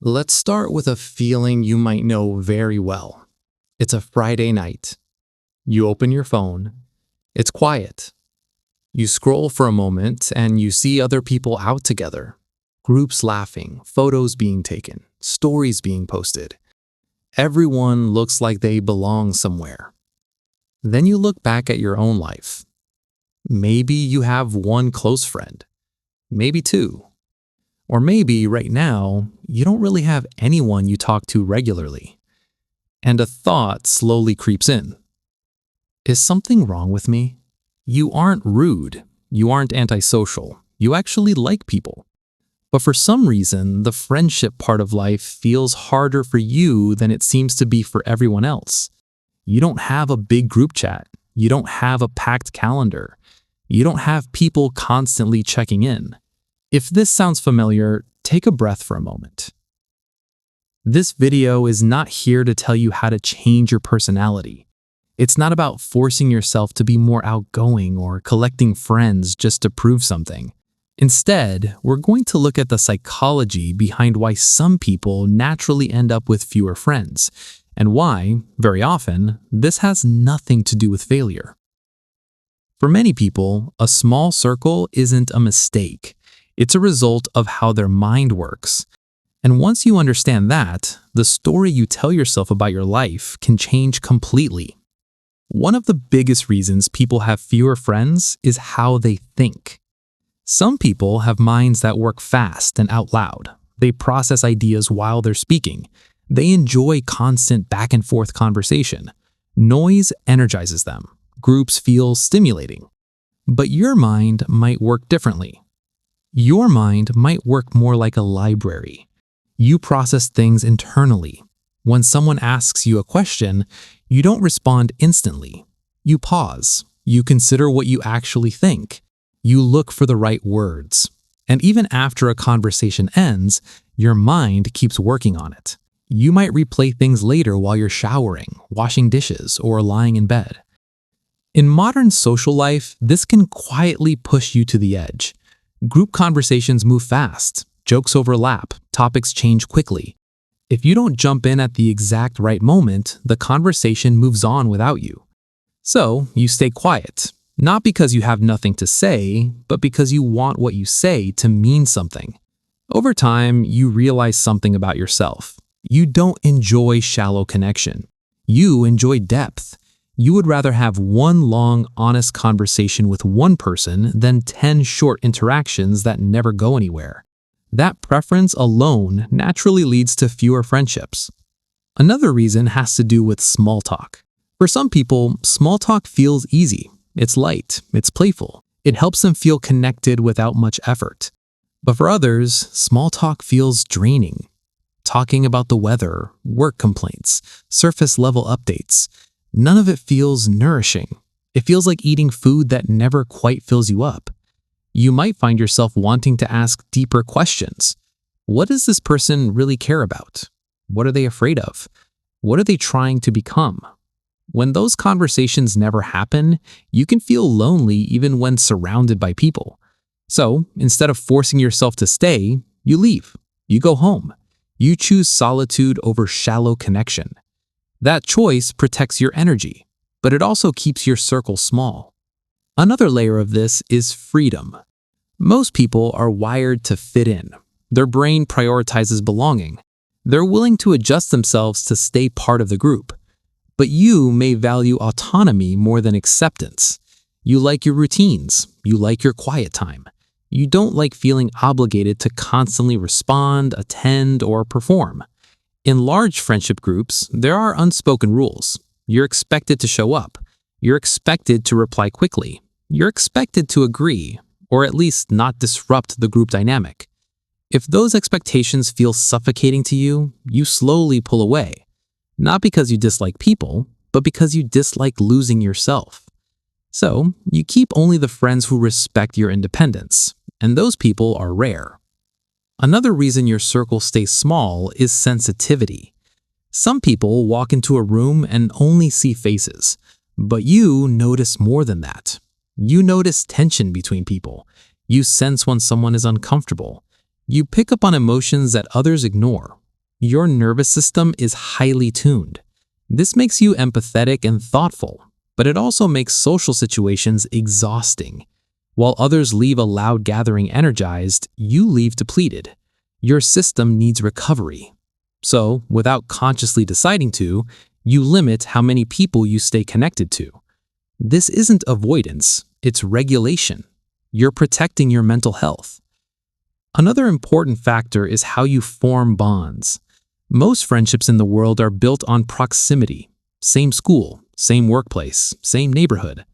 Let's start with a feeling you might know very well. It's a Friday night. You open your phone. It's quiet. You scroll for a moment and you see other people out together. Groups laughing, photos being taken, stories being posted. Everyone looks like they belong somewhere. Then you look back at your own life. Maybe you have one close friend. Maybe two. Or maybe right now, you don't really have anyone you talk to regularly. And a thought slowly creeps in. Is something wrong with me? You aren't rude. You aren't antisocial. You actually like people. But for some reason, the friendship part of life feels harder for you than it seems to be for everyone else. You don't have a big group chat. You don't have a packed calendar. You don't have people constantly checking in. If this sounds familiar, take a breath for a moment. This video is not here to tell you how to change your personality. It's not about forcing yourself to be more outgoing or collecting friends just to prove something. Instead, we're going to look at the psychology behind why some people naturally end up with fewer friends, and why, very often, this has nothing to do with failure. For many people, a small circle isn't a mistake. It's a result of how their mind works. And once you understand that, the story you tell yourself about your life can change completely. One of the biggest reasons people have fewer friends is how they think. Some people have minds that work fast and out loud. They process ideas while they're speaking. They enjoy constant back and forth conversation. Noise energizes them. Groups feel stimulating. But your mind might work differently. Your mind might work more like a library. You process things internally. When someone asks you a question, you don't respond instantly. You pause. You consider what you actually think. You look for the right words. And even after a conversation ends, your mind keeps working on it. You might replay things later while you're showering, washing dishes, or lying in bed. In modern social life, this can quietly push you to the edge. Group conversations move fast, jokes overlap, topics change quickly. If you don't jump in at the exact right moment, the conversation moves on without you. So, you stay quiet, not because you have nothing to say, but because you want what you say to mean something. Over time, you realize something about yourself. You don't enjoy shallow connection. You enjoy depth. You would rather have one long, honest conversation with one person than 10 short interactions that never go anywhere. That preference alone naturally leads to fewer friendships. Another reason has to do with small talk. For some people, small talk feels easy. It's light, it's playful. It helps them feel connected without much effort. But for others, small talk feels draining. Talking about the weather, work complaints, surface-level updates, none of it feels nourishing. It feels like eating food that never quite fills you up. You might find yourself wanting to ask deeper questions. What does this person really care about? What are they afraid of? What are they trying to become? When those conversations never happen, you can feel lonely even when surrounded by people. So, instead of forcing yourself to stay, you leave. You go home. You choose solitude over shallow connection. That choice protects your energy, but it also keeps your circle small. Another layer of this is freedom. Most people are wired to fit in. Their brain prioritizes belonging. They're willing to adjust themselves to stay part of the group. But you may value autonomy more than acceptance. You like your routines. You like your quiet time. You don't like feeling obligated to constantly respond, attend, or perform. In large friendship groups, there are unspoken rules. You're expected to show up. You're expected to reply quickly. You're expected to agree, or at least not disrupt the group dynamic. If those expectations feel suffocating to you, you slowly pull away. Not because you dislike people, but because you dislike losing yourself. So, you keep only the friends who respect your independence, and those people are rare. Another reason your circle stays small is sensitivity. Some people walk into a room and only see faces, but you notice more than that. You notice tension between people. You sense when someone is uncomfortable. You pick up on emotions that others ignore. Your nervous system is highly tuned. This makes you empathetic and thoughtful, but it also makes social situations exhausting. While others leave a loud gathering energized, you leave depleted. Your system needs recovery. So, without consciously deciding to, you limit how many people you stay connected to. This isn't avoidance, it's regulation. You're protecting your mental health. Another important factor is how you form bonds. Most friendships in the world are built on proximity. Same school, same workplace, same neighborhood.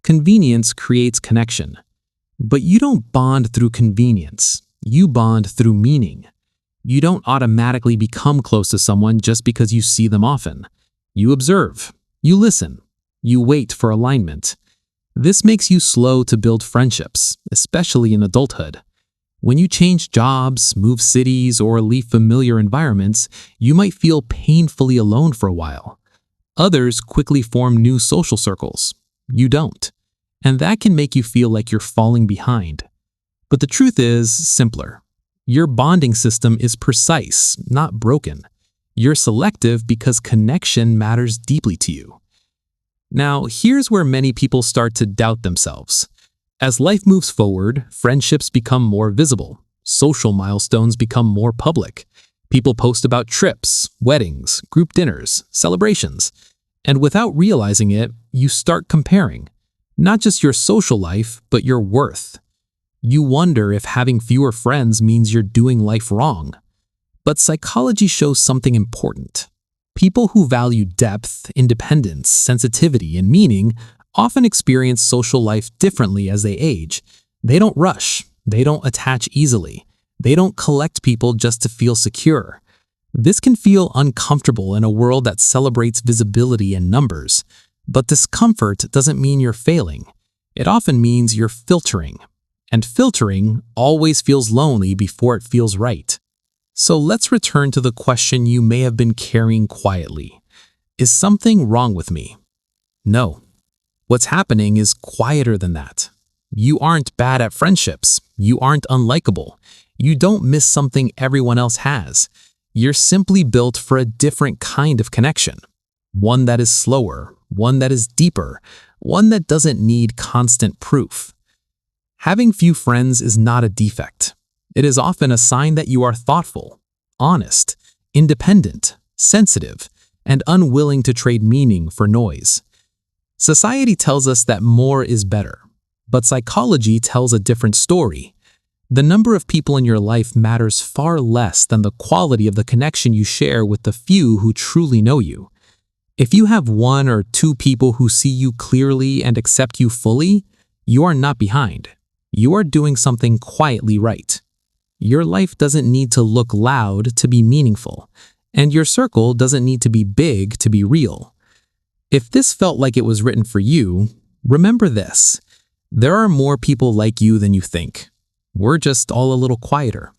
Convenience creates connection. But you don't bond through convenience. You bond through meaning. You don't automatically become close to someone just because you see them often. You observe. You listen. You wait for alignment. This makes you slow to build friendships, especially in adulthood. When you change jobs, move cities, or leave familiar environments, you might feel painfully alone for a while. Others quickly form new social circles. You don't. And that can make you feel like you're falling behind. But the truth is simpler. Your bonding system is precise, not broken. You're selective because connection matters deeply to you. Now, here's where many people start to doubt themselves. As life moves forward, friendships become more visible. Social milestones become more public. People post about trips, weddings, group dinners, celebrations. And without realizing it, you start comparing. Not just your social life, but your worth. You wonder if having fewer friends means you're doing life wrong. But psychology shows something important. People who value depth, independence, sensitivity, and meaning often experience social life differently as they age. They don't rush. They don't attach easily. They don't collect people just to feel secure. This can feel uncomfortable in a world that celebrates visibility and numbers. But discomfort doesn't mean you're failing. It often means you're filtering. And filtering always feels lonely before it feels right. So let's return to the question you may have been carrying quietly. Is something wrong with me? No. What's happening is quieter than that. You aren't bad at friendships. You aren't unlikable. You don't miss something everyone else has. You're simply built for a different kind of connection. One that is slower, one that is deeper, one that doesn't need constant proof. Having few friends is not a defect. It is often a sign that you are thoughtful, honest, independent, sensitive, and unwilling to trade meaning for noise. Society tells us that more is better, but psychology tells a different story. The number of people in your life matters far less than the quality of the connection you share with the few who truly know you. If you have one or two people who see you clearly and accept you fully, you are not behind. You are doing something quietly right. Your life doesn't need to look loud to be meaningful, and your circle doesn't need to be big to be real. If this felt like it was written for you, remember this. There are more people like you than you think. We're just all a little quieter.